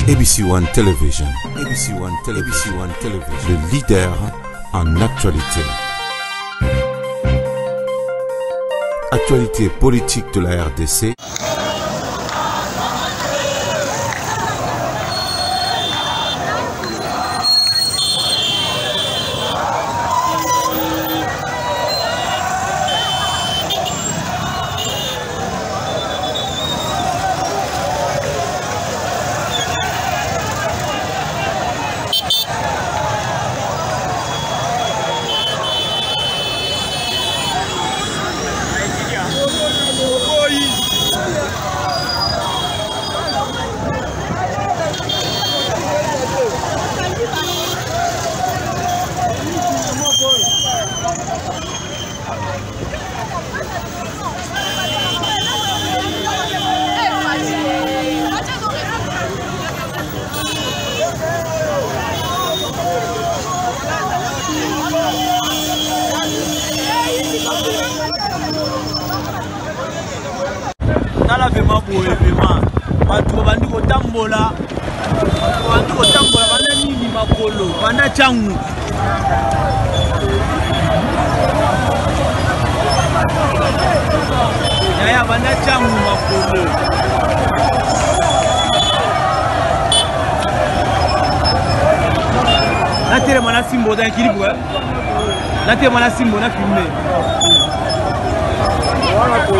ABC One Television. ABC One Television. ABC One Television. Le leader en actualité. Actualité politique de la RDC. Nala vraiment pour vraiment batu bandi kotambola bana nini makolo bana changu ya bana changu makolo na tere mana simbo dans équilibre na tere mana simbo na filmer voilà pour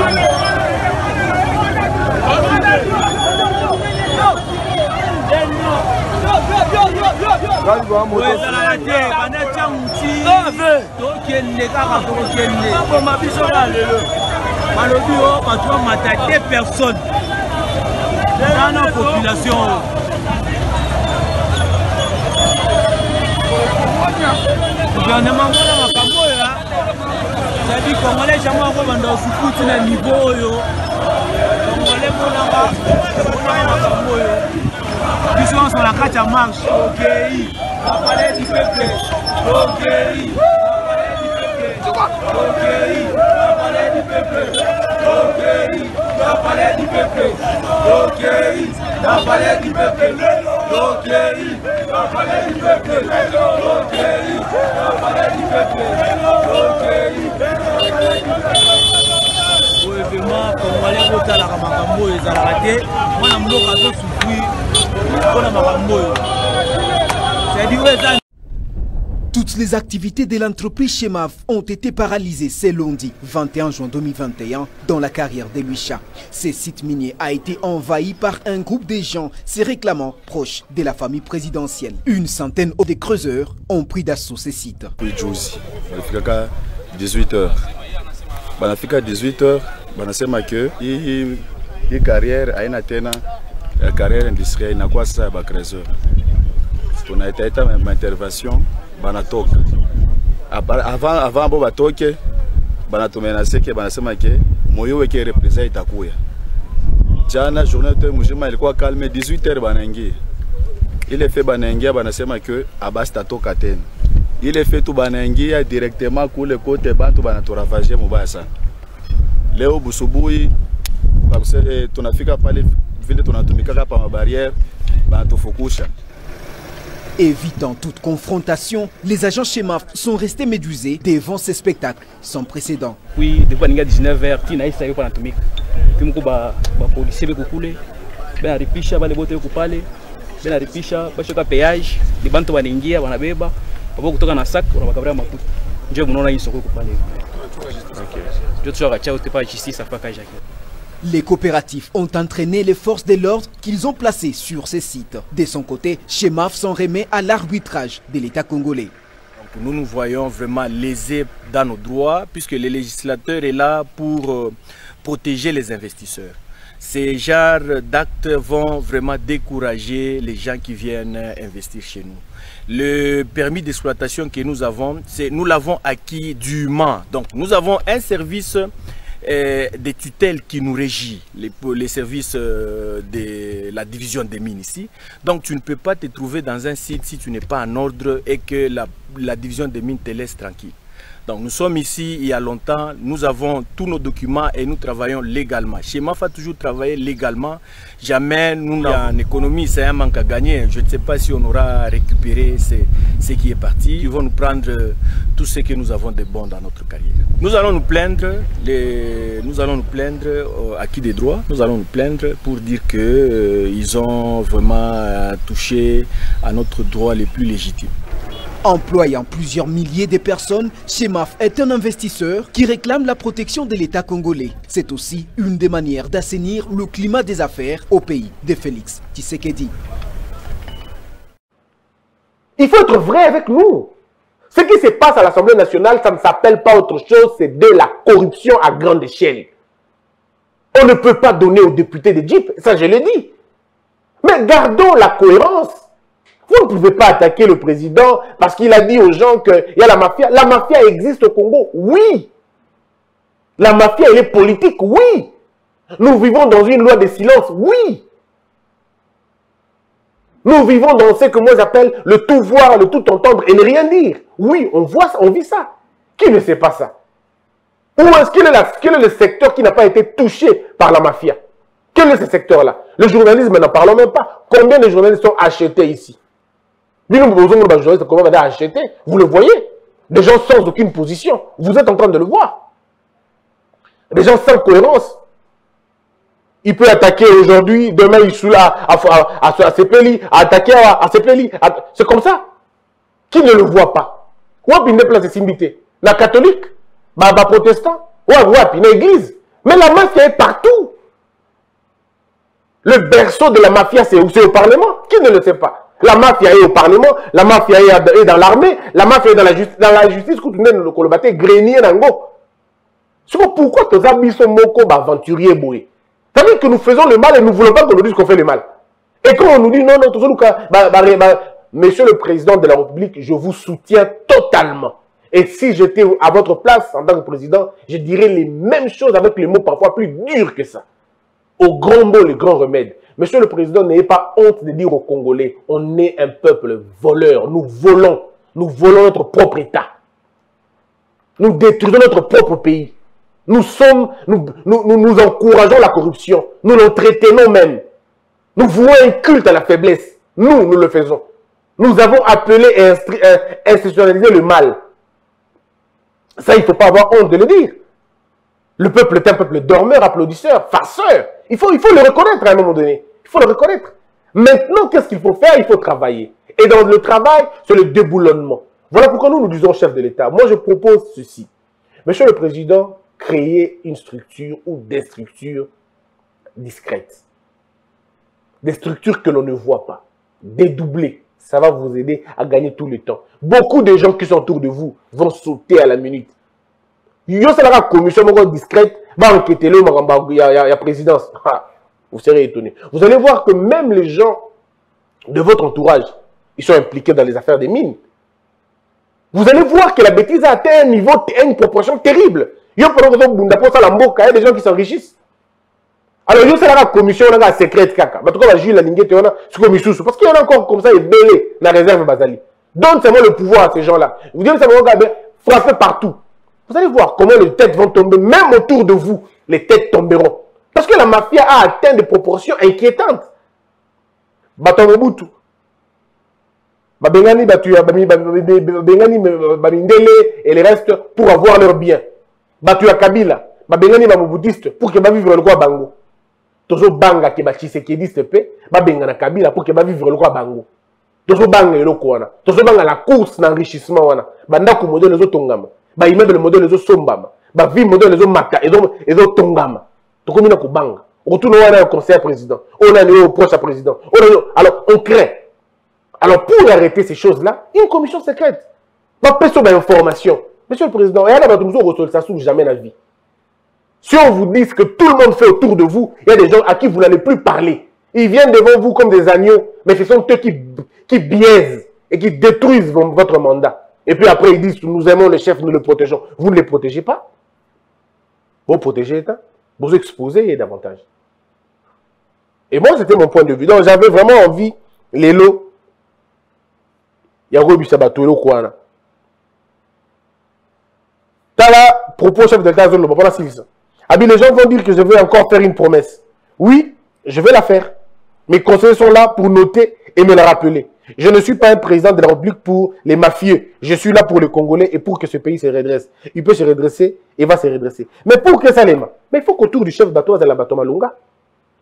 deux personnes dans la population. Gouvernement c'est-à-dire Congolais jamais encore dans ce niveau Congolais ils sont sur la carte à marche. Ok, la palais du peuple. Ok, la palais du peuple. Ok, la palais du peuple. Ok, la palais du peuple. Ok, la palais du peuple. Ok, la palais du peuple. Vraiment, Congolais vota la Ramakambo et Zalaraté. Moi, je suis souffrir. Toutes les activités de l'entreprise Chemaf ont été paralysées ce lundi 21 juin 2021 dans la carrière de Luicha. Ce site minier a été envahi par un groupe de gens se réclamant proches de la famille présidentielle. Une centaine de creuseurs ont pris d'assaut ce site. 18h. Banafika 18h, banasema que hii carrière haina tena la carrière industrielle inakuwa sasa ya bakrezo. Tunaita intervention banatoka. Avant bo batoke banatumenase ke banasema ke moyo weke represent itakuya. Jana journée de mujima ilikuwa calme 18h banaingia. Ile fait banaingia banasema ke abasta toka tena. Ile fait tu banaingia directement kule kote bantu banaturavaje mubaya sana. Leo busubuhi parce que tunafika pale vile tunatumika hapa ma barrière banatufukusha. Évitant toute confrontation, les agents Chemaf sont restés médusés devant ces spectacles sans précédent. Oui, depuis 19h, tina isa yo panatumika. Kimko ba policier be kukule, ben aripisha bale bote kupale, ben aripisha bashoka péage, ni bantu banaingia banabeba, babo kutoka na sac na makabara makuta. Ndio mnaona hii soko kupale. OK. Je toujours à Tchao pas justice afin ka Jacques. Les coopératifs ont entraîné les forces de l'ordre qu'ils ont placées sur ces sites. De son côté, Chemaf s'en remet à l'arbitrage de l'État congolais. Donc nous voyons vraiment lésés dans nos droits puisque le législateur est là pour protéger les investisseurs. Ces genres d'actes vont vraiment décourager les gens qui viennent investir chez nous. Le permis d'exploitation que nous avons, nous l'avons acquis dûment. Donc nous avons un service des tutelles qui nous régit, les services de la division des mines ici. Donc tu ne peux pas te trouver dans un site si tu n'es pas en ordre et que la division des mines te laisse tranquille. Donc nous sommes ici il y a longtemps, nous avons tous nos documents et nous travaillons légalement. Chemaf a toujours travaillé légalement. Jamais nous en économie, c'est un manque à gagner. Je ne sais pas si on aura récupéré ce qui est parti. Ils vont nous prendre tout ce que nous avons de bon dans notre carrière. Nous allons nous plaindre, acquis des droits, nous allons nous plaindre pour dire qu'ils ont vraiment touché à notre droit les plus légitimes. Employant plusieurs milliers de personnes, Chemaf est un investisseur qui réclame la protection de l'État congolais. C'est aussi une des manières d'assainir le climat des affaires au pays de Félix Tshisekedi. Il faut être vrai avec nous. Ce qui se passe à l'Assemblée nationale, ça ne s'appelle pas autre chose, c'est de la corruption à grande échelle. On ne peut pas donner aux députés des Jeeps, ça je l'ai dit. Mais gardons la cohérence. Vous ne pouvez pas attaquer le président parce qu'il a dit aux gens qu'il y a la mafia. La mafia existe au Congo, oui. La mafia, elle est politique, oui. Nous vivons dans une loi de silence, oui. Nous vivons dans ce que moi j'appelle le tout voir, le tout entendre et ne rien dire. Oui, on voit ça, on vit ça. Qui ne sait pas ça? Où est-ce quel est le secteur qui n'a pas été touché par la mafia? Quel est ce secteur-là? Le journalisme, n'en parlons même pas. Combien de journalistes sont achetés ici? Vous le voyez? Des gens sans aucune position. Vous êtes en train de le voir. Des gens sans cohérence. Il peut attaquer aujourd'hui, demain il sous à Sepeli, attaquer à Sepeli. C'est comme ça. Qui ne le voit pas? Wapi ne place simbité. La catholique, protestant, wapi na église. Mais la mafia est partout. Le berceau de la mafia, c'est au Parlement. Qui ne le sait pas? La mafia est au Parlement, la mafia est dans l'armée, la mafia est dans la justice. Pourquoi tous les habits sont aventuriers boy? C'est-à-dire que nous faisons le mal et nous ne voulons pas qu'on nous dise qu'on fait le mal. Et quand on nous dit non, Monsieur le Président de la République, je vous soutiens totalement. Et si j'étais à votre place en tant que président, je dirais les mêmes choses avec les mots parfois plus durs que ça. Au grand mot, le grand remède. Monsieur le Président, n'ayez pas honte de dire aux Congolais, on est un peuple voleur, nous volons notre propre État. Nous détruisons notre propre pays. Nous encourageons la corruption, nous l'entretenons même. Nous vouons un culte à la faiblesse. Nous le faisons. Nous avons appelé et institutionnalisé le mal. Ça, il ne faut pas avoir honte de le dire. Le peuple est un peuple dormeur, applaudisseur, farceur. Il faut le reconnaître à un moment donné. Il faut le reconnaître. Maintenant, qu'est-ce qu'il faut faire? Il faut travailler. Et dans le travail, c'est le déboulonnement. Voilà pourquoi nous disons chef de l'État. Moi, je propose ceci. Monsieur le Président, créez une structure ou des structures discrètes. Des structures que l'on ne voit pas. Dédoubler. Ça va vous aider à gagner tout le temps. Beaucoup de gens qui sont autour de vous vont sauter à la minute. Il y a une commission discrète, va enquêter il y a présidence. Vous serez étonné. Vous allez voir que même les gens de votre entourage, ils sont impliqués dans les affaires des mines. Vous allez voir que la bêtise a atteint un niveau, une proportion terrible. Il y a des gens qui s'enrichissent. Alors, il y a une commission secrète. Parce qu'il y en a encore comme ça, il est belé dans la réserve Bazali. Donne seulement le pouvoir à ces gens-là. Vous dites seulement frapper partout. Vous allez voir comment les têtes vont tomber. Même autour de vous, les têtes tomberont. Parce que la mafia a atteint des proportions inquiétantes. Batomobutu. Babengani Bamindele et les restes pour avoir leurs biens. Batuya Kabila. Babengani Bamobudiste pour que vivre le quoi bango. Tozo banga ke bachisekediste pe. Babengana Kabila pour que vivre le quoi bango. Tozo banga eloko wana. Tozo banga la course d'enrichissement wana. Bandako modèle les tongama. Ba immeuble modèle les sombama. Ba vie modèle les mata et tongama. Tokomina ko banga. Retourne au conseil président. On a au proche président. Alors on crée. Alors, pour arrêter ces choses-là, une commission secrète. Pas personne d'information. Monsieur le Président, ça s'ouvre jamais la vie. Si on vous dit que tout le monde fait autour de vous, il y a des gens à qui vous n'allez plus parler. Ils viennent devant vous comme des agneaux, mais ce sont eux qui biaisent et qui détruisent votre mandat. Et puis après, ils disent, nous aimons les chefs, nous les protégeons. Vous ne les protégez pas. Vous protégez l'État. Vous exposez davantage. Et moi, c'était mon point de vue. Donc, j'avais vraiment envie, les lots, il y a un peu de T'as là, propos chef de l'État, les gens vont dire que je vais encore faire une promesse. Oui, je vais la faire. Mes conseillers sont là pour noter et me la rappeler. Je ne suis pas un président de la République pour les mafieux. Je suis là pour les Congolais et pour que ce pays se redresse. Il peut se redresser et va se redresser. Mais pour que ça les mains, mais il faut qu'autour du chef d'Atoa de la Batoma Lunga,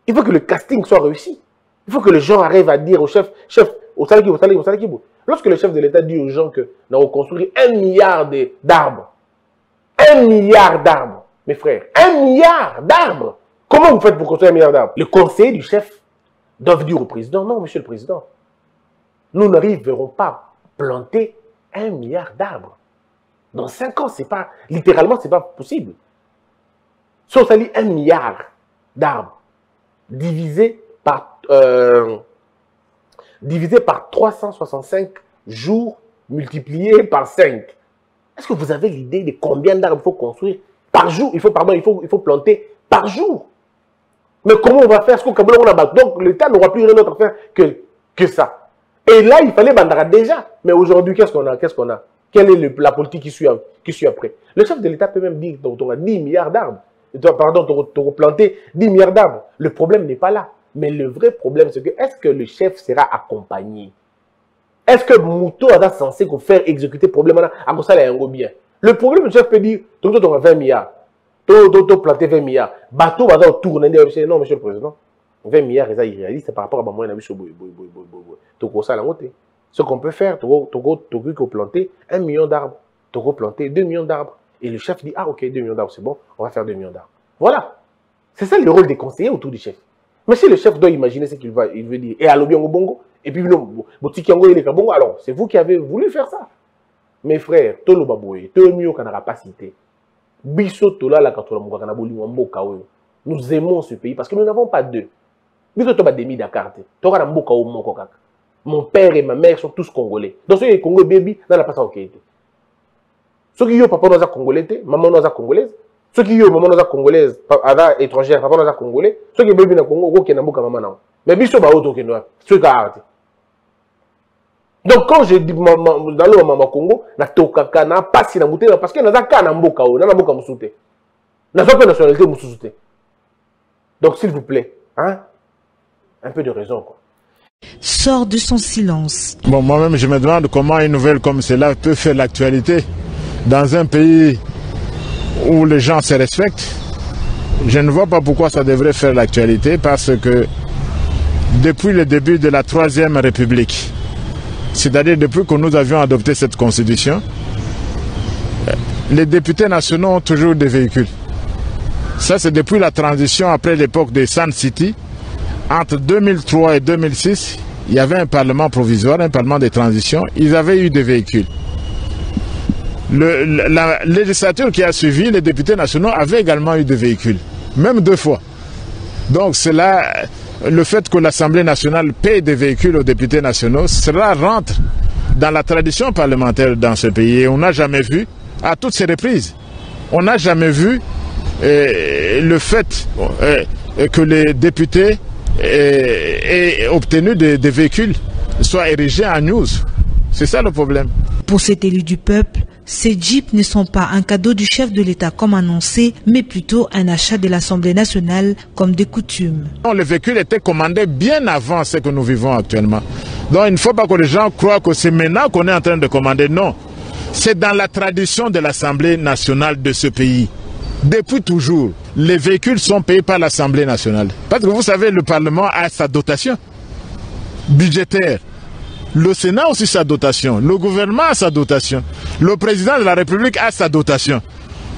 il faut que le casting soit réussi. Il faut que les gens arrivent à dire au chef, lorsque le chef de l'État dit aux gens que nous allons construire 1 milliard d'arbres, 1 milliard d'arbres, mes frères, 1 milliard d'arbres. Comment vous faites pour construire 1 milliard d'arbres? Le conseiller du chef doivent dire au président, non, monsieur le président, nous n'arriverons pas à planter 1 milliard d'arbres. Dans 5 ans, c'est pas, littéralement, c'est pas possible. Si on s'allie 1 milliard d'arbres, divisé par 365 jours, multiplié par 5. Est-ce que vous avez l'idée de combien d'arbres il faut construire par jour? Il faut planter par jour. Mais comment on va faire? Donc l'État n'aura plus rien d'autre à faire que ça. Et là, il fallait Bandara déjà. Mais aujourd'hui, qu'est-ce qu'on a? Quelle est la politique qui suit après? Le chef de l'État peut même dire qu'on a 10 milliards d'arbres. Pardon, tu as planté 10 milliards d'arbres. Le problème n'est pas là. Mais le vrai problème, c'est que est-ce que le chef sera accompagné? Est-ce que Mouto a censé faire exécuter le problème à ça bien? Le problème, le chef peut dire, tu as 20 milliards. Tu as planté 20 milliards. Bateau va tourner. Non, monsieur le président. 20 milliards, c'est irréaliste par rapport à moi. Ce qu'on peut faire, tu as planté 1 million d'arbres. Tu as planté 2 millions d'arbres. Et le chef dit, ah ok, 2 millions d'arbres, c'est bon, on va faire 2 millions d'arbres. Voilà. C'est ça le rôle des conseillers autour du chef. Mais si le chef doit imaginer ce qu'il veut dire, et à l'Obiango Bongo, et puis non, alors c'est vous qui avez voulu faire ça. Mes frères, Tolo Baboye, Tolo Kanara pas cité. Biso Tola la Katola Mouakana Boliwambo Kawe. Nous aimons ce pays parce que nous n'avons pas deux. Biso Toba Demi Dakar. Toka Mbo Kao Moko Kaka. Mon père et ma mère sont tous congolais. Donc ceux qui sont congolais, baby, dans la passe à Okete. Ceux qui ont papa dans la congolais, maman dans la congolaise. Ceux qui ont maman dans la congolaise, papa étrangère, papa dans la congolais. Ceux qui ont baby dans le Congo, qui n'ont pas maman. Mais biso ba auto Kenoa. Ceux qui ont arrêté. Donc quand je dis dans le maman Congo, na tokaka na pasi na mutela parce que na zaka na mboka o, na mboka musute. Na zaka nationalité musute. Donc s'il vous plaît, hein, un peu de raison quoi. Sort de son silence. Bon, moi-même, je me demande comment une nouvelle comme cela peut faire l'actualité dans un pays où les gens se respectent. Je ne vois pas pourquoi ça devrait faire l'actualité parce que depuis le début de la Troisième République, c'est-à-dire depuis que nous avions adopté cette constitution, les députés nationaux ont toujours des véhicules. Ça, c'est depuis la transition après l'époque de Sun City. Entre 2003 et 2006, il y avait un parlement provisoire, un parlement de transition. Ils avaient eu des véhicules. La législature qui a suivi, les députés nationaux avaient également eu des véhicules. Même 2 fois. Donc cela, le fait que l'Assemblée nationale paye des véhicules aux députés nationaux, cela rentre dans la tradition parlementaire dans ce pays. Et on n'a jamais vu, à toutes ces reprises, on n'a jamais vu le fait que les députés aient obtenu des véhicules soient érigés en news. C'est ça le problème. Pour cet élu du peuple, ces jeeps ne sont pas un cadeau du chef de l'État comme annoncé, mais plutôt un achat de l'Assemblée nationale comme de coutume. Les véhicules étaient commandés bien avant ce que nous vivons actuellement. Donc il ne faut pas que les gens croient que c'est maintenant qu'on est en train de commander. Non, c'est dans la tradition de l'Assemblée nationale de ce pays. Depuis toujours, les véhicules sont payés par l'Assemblée nationale. Parce que vous savez, le Parlement a sa dotation budgétaire. Le Sénat aussi sa dotation. Le gouvernement a sa dotation. Le président de la République a sa dotation.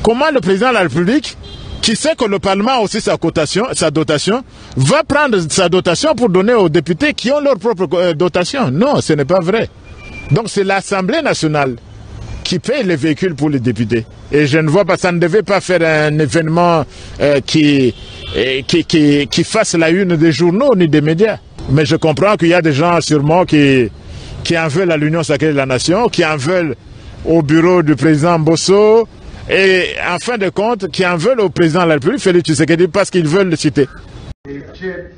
Comment le président de la République, qui sait que le Parlement a aussi sa dotation, va prendre sa dotation pour donner aux députés qui ont leur propre dotation? Non, ce n'est pas vrai. Donc c'est l'Assemblée nationale qui paye les véhicules pour les députés. Et je ne vois pas, ça ne devait pas faire un événement qui fasse la une des journaux ni des médias. Mais je comprends qu'il y a des gens sûrement qui en veulent à l'Union sacrée de la nation, qui en veulent au bureau du président Bosso, et en fin de compte, qui en veulent au président de la République, Félix Tshisekedi, parce qu'ils veulent le citer. Les jets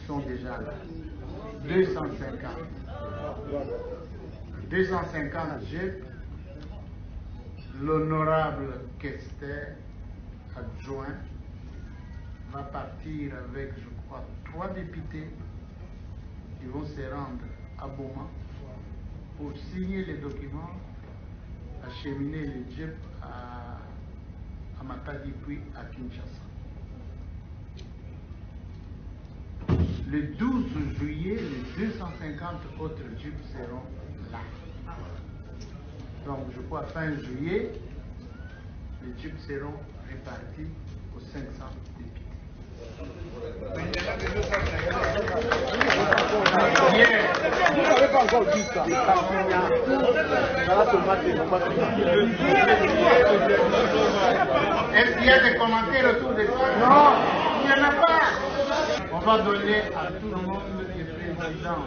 sont déjà là. 250 jets L'honorable Kester, adjoint, va partir avec, je crois, 3 députés qui vont se rendre à Boma pour signer les documents, acheminer les jeeps à Matadi puis à Kinshasa. Le 12 juillet, les 250 autres jeeps seront là. Donc, je crois, fin juillet, les jeeps seront répartis aux 500 députés. Vous n'avez pas encore dit ça. Est-ce qu'il y a des commentaires autour de ça? Non, il n'y en a pas. On va donner à tout le monde le président.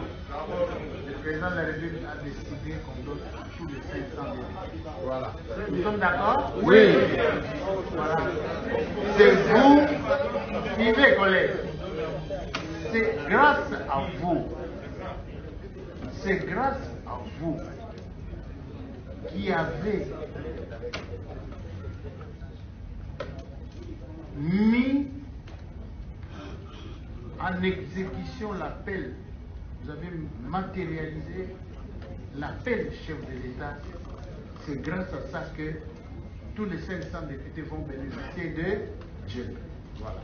Le président de la République a décidé qu'on donne à tous les 500 députés. Voilà. Nous sommes d'accord? Oui. Voilà. C'est vous, suivez collègues. C'est grâce à vous. C'est grâce à vous qui avez mis en exécution l'appel. Vous avez matérialisé l'appel chef de l'État. C'est grâce à ça que tous les 500 députés vont bénéficier de JEP. Voilà.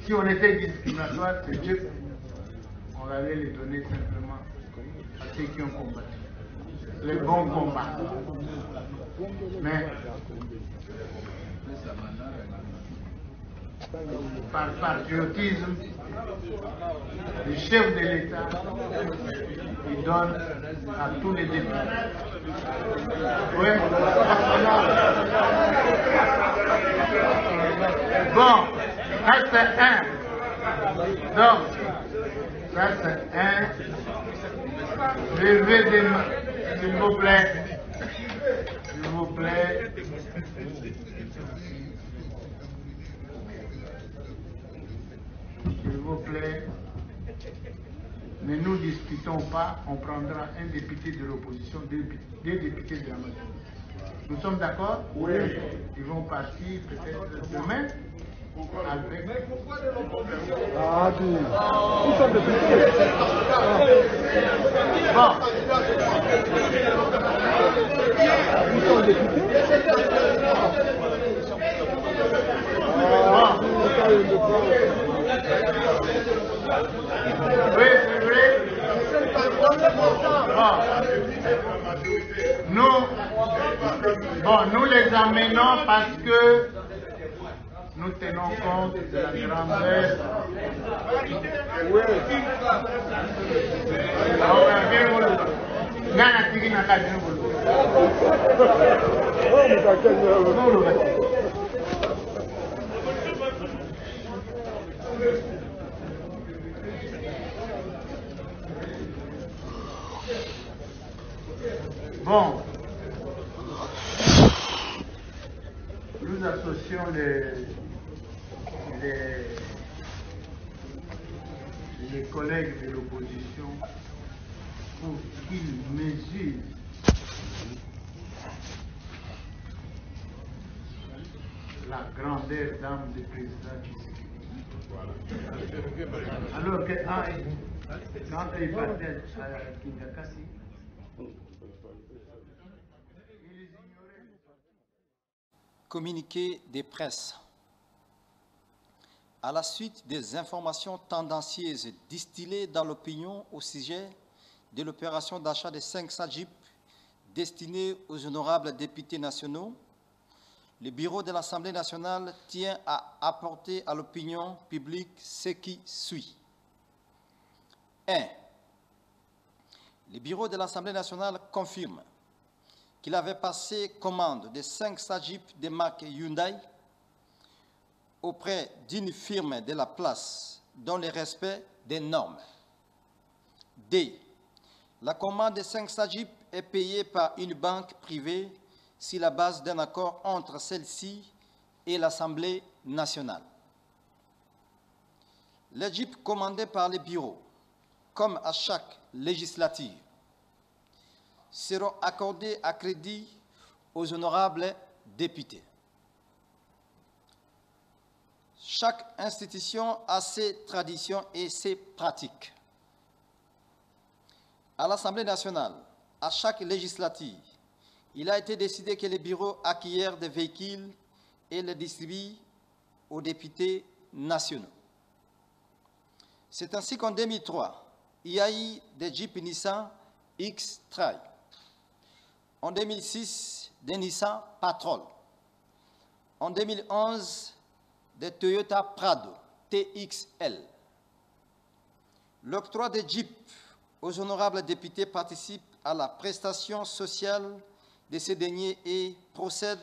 Si on était discriminatoire, ces JEP, on allait les donner simplement à ceux qui ont combattu. Les bons combats. Mais par patriotisme, le chef de l'État, il donne à tous les députés. Oui. Bon, ça c'est un. Donc, ça c'est un. Levez des mains, s'il vous plaît. S'il vous plaît. S'il vous plaît, ne nous disputons pas, on prendra un député de l'opposition, deux députés de la majorité. Nous sommes d'accord? Oui. Ils vont partir peut-être demain avec... Mais pourquoi de l'opposition? Ah, ils sont députés. Bon. Ils sont députés. Oui, c'est vrai. Nous les amenons parce que nous tenons compte de la grandeur. Bon, nous associons les collègues de l'opposition pour qu'ils mesurent la grandeur d'âme du président Tshisekedi. Alors que quand il partait à Kinshasa, Communiqué des presses. À la suite des informations tendancieuses distillées dans l'opinion au sujet de l'opération d'achat de 500 jeeps destinés aux honorables députés nationaux, le bureau de l'Assemblée nationale tient à apporter à l'opinion publique ce qui suit. 1. Le bureau de l'Assemblée nationale confirme qu'il avait passé commande de 500 jeeps de marque Hyundai auprès d'une firme de la place dans le respect des normes. 2. La commande de 500 jeeps est payée par une banque privée sur la base d'un accord entre celle-ci et l'Assemblée nationale. Les jeeps commandés par le bureau, comme à chaque législature, seront accordés à crédit aux honorables députés. Chaque institution a ses traditions et ses pratiques. À l'Assemblée nationale, à chaque législature, il a été décidé que les bureaux acquièrent des véhicules et les distribuent aux députés nationaux. C'est ainsi qu'en 2003, il y a eu des Jeep Nissan X-Trail. En 2006, des Nissan Patrol. En 2011, des Toyota Prado TXL. L'octroi des Jeep aux honorables députés participe à la prestation sociale de ces derniers et procède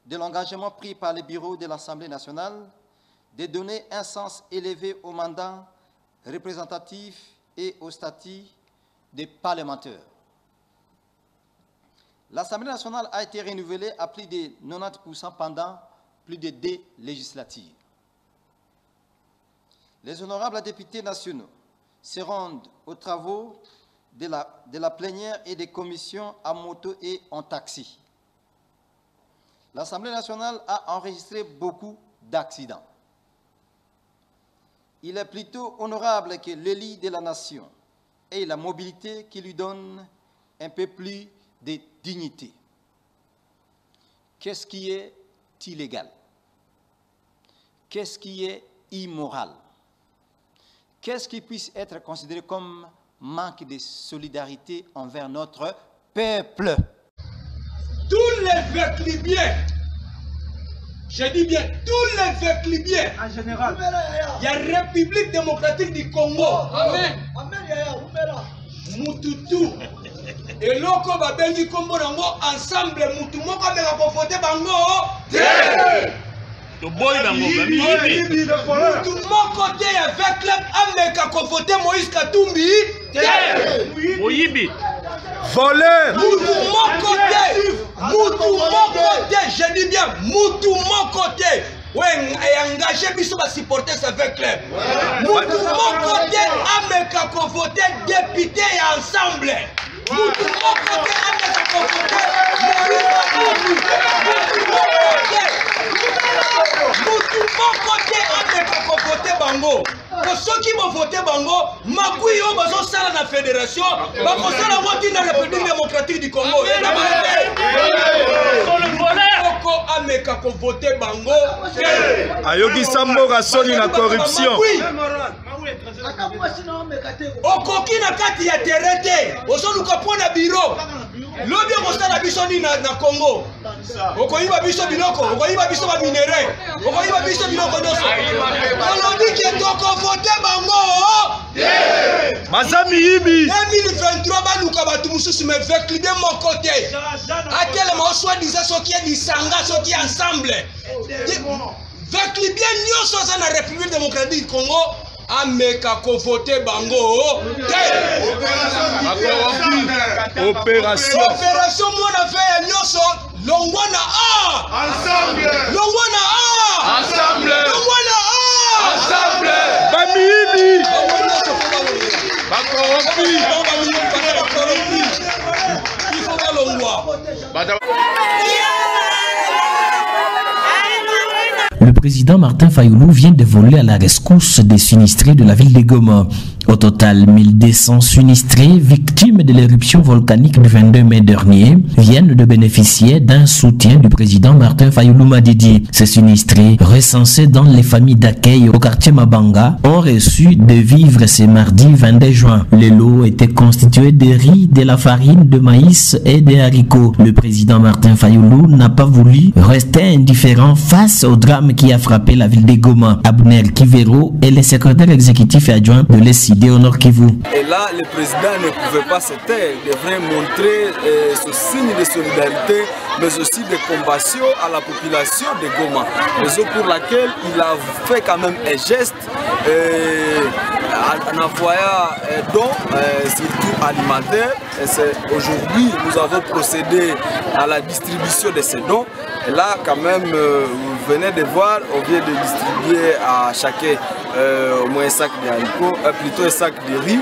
de l'engagement pris par les bureaux de l'Assemblée nationale de donner un sens élevé au mandat représentatif et au statut des parlementaires. L'Assemblée nationale a été renouvelée à plus de 90% pendant plus de 2 législatures. Les honorables députés nationaux se rendent aux travaux de la plénière et des commissions en moto et en taxi. L'Assemblée nationale a enregistré beaucoup d'accidents. Il est plutôt honorable que l'élu de la nation ait la mobilité qui lui donne un peu plus de dignité. Qu'est-ce qui est illégal? Qu'est-ce qui est immoral? Qu'est-ce qui puisse être considéré comme manque de solidarité envers notre peuple? Tous les véclibiens, je dis bien tous les véclibiens, en général, il y a République démocratique du Congo. Amen. Mututu. Et loko babengi kombo nango ensemble mutu moko ameka kofote bango. Mutu moko te avec club ameka kofote Moïse Katumbi. Moyibi. Voleur. Mutu moko te, je dis bien mutu moko te. Ouais, et engagé biso ba supporter sa avec club. Mutu moko te ameka kofote député ensemble. Mutu moko te ameka kofote Moïse Katumbi. Mutu moko te ameka kofote bango. Pour ceux qui vont voter bango, makui yo bazo sala na fédération, ba ko sala woti na République démocratique du Congo. Oko ameka ko voter bango. Ayoki Samboga soni na corruption. Okoki na kati ya terete, osoluka pona bureau. Lobi okosala biso ni na Congo. Okoyiba biso biloko, okoyiba biso ba minerai, okoyiba biso biloko nyonso. Olobi ke toko voter bango. Mazami Ibi 2023 baluka batu mususu me véclibien mon côté. Atelema oswadiza soki ya disanga soki ensemble. Véclibien nyonso za na République démocratique du Congo. Ameka ko voter bango. Opération mona fait nyonso longwana a ensemble. Longwana a ensemble. Longwana a ensemble. Bamibi il faut pas longwa. Le président Martin Fayoulou vient de voler à la rescousse des sinistrés de la ville de Goma. Au total, 1200 sinistrés, victimes de l'éruption volcanique du 22 mai dernier, viennent de bénéficier d'un soutien du président Martin Fayoulou Madidi. Ces sinistrés, recensés dans les familles d'accueil au quartier Mabanga, ont reçu des vivres ce mardi 22 juin. Les lots étaient constitués de riz, de la farine, de maïs et des haricots. Le président Martin Fayoulou n'a pas voulu rester indifférent face au drame qui a frappé la ville de Goma. Abner Kivero est le secrétaire exécutif et adjoint de l'ECD au Nord Kivu. Et là, le président ne pouvait pas se taire, il devrait montrer ce signe de solidarité, mais aussi de compassion à la population de Goma. Raison pour laquelle il a fait quand même un geste en envoyant dons, surtout alimentaires. Aujourd'hui, nous avons procédé à la distribution de ces dons. Et là, quand même, vous venez de voir, on vient de distribuer à chacun au moins un sac de haricots, plutôt un sac de riz,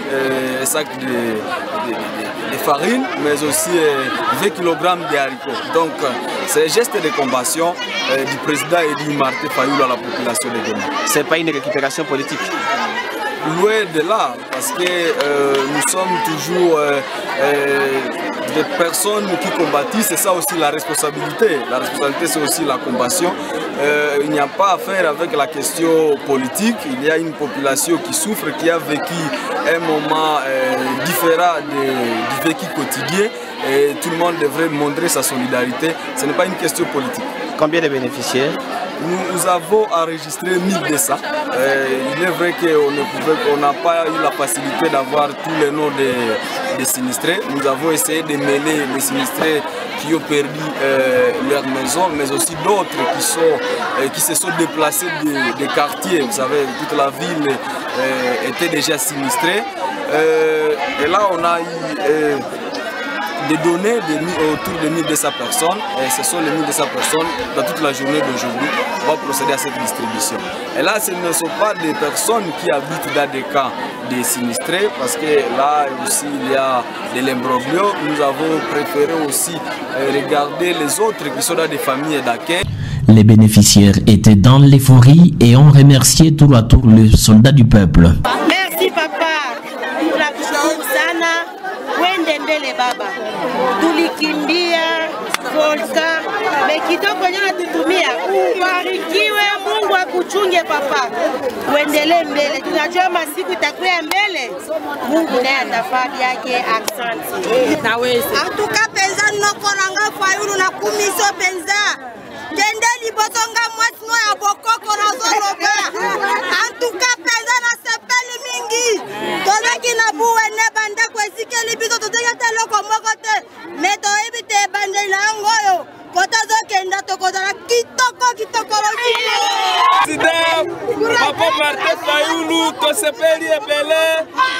un sac de farine, mais aussi 20 kg de haricots. Donc c'est un geste de compassion du président Edi Martin Fayulu à la population de Goma. Ce n'est pas une récupération politique? Loin de là, parce que nous sommes toujours des personnes qui combattissent, c'est ça aussi la responsabilité. La responsabilité, c'est aussi la compassion. Il n'y a pas à faire avec la question politique. Il y a une population qui souffre, qui a vécu un moment différent du vécu quotidien. Et tout le monde devrait montrer sa solidarité. Ce n'est pas une question politique. Combien de bénéficiaires? Nous avons enregistré 1200. Il est vrai qu'on n'a pas eu la facilité d'avoir tous les noms des sinistrés. Nous avons essayé de mêler les sinistrés qui ont perdu leur maison, mais aussi d'autres qui se sont déplacés des quartiers. Vous savez, toute la ville était déjà sinistrée. Et là, on a eu des données autour de 1200 personnes, et ce sont les 1200 personnes dans toute la journée d'aujourd'hui. On va procéder à cette distribution. Et là, ce ne sont pas des personnes qui habitent dans des camps des sinistrés, parce que là aussi il y a de l'imbroglio. Nous avons préféré aussi regarder les autres qui sont dans des familles d'accueil. Les bénéficiaires étaient dans l'euphorie et ont remercié tour à tour le soldat du peuple. Merci papa, tunakushukuru sana. Wende mbele baba, tulikimbia volka mekitoko nyana tutumia. Ubarikiwe, Mungu akuchunge papa, uendelee mbele. Tunajua masiku itakuwa mbele, Mungu naye atafanya yake. Asante naweza atuka penza noko nanga Fayulu na kumiso penza kende libosonga mwatino ya bokoko na zoloba atuka penza na sepeli mingi tozaki na buwene banda kwesike libiso tozaki teloko moko te meto ebite bandela ngoyo kota zokenda tokozala kitoko Papa Martin Fayulu tosepeli ebele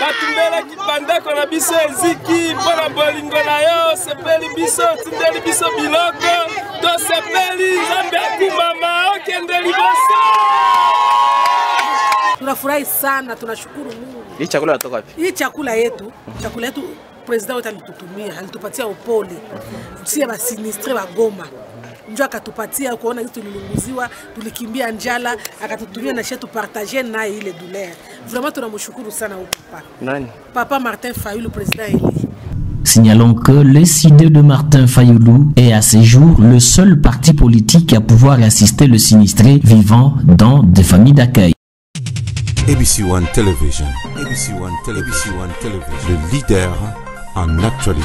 batumbela kipandako na biso eziki mpona bolingo na yo sepeli biso tindeli biso biloko tosepeli Nzambe akumama okende liboso. Tunafurahi sana, tunashukuru Mungu. Hii chakula inatoka wapi? Hii chakula yetu president wetu alitutumia, alitupatia upole. Sisi ba sinistre wa Goma. Njoo akatupatia kuona kitu tulilunguziwa, tulikimbia njala, akatutumia na shetu partager na ile douleur. Vraiment tunamshukuru sana au papa. Nani? Papa Martin Fayulu, président Eli. Signalons que le CID de Martin Fayulu est à ce jour le seul parti politique à pouvoir assister le sinistré vivant dans des familles d'accueil. ABC One Television. ABC One Television. Le leader en actualité.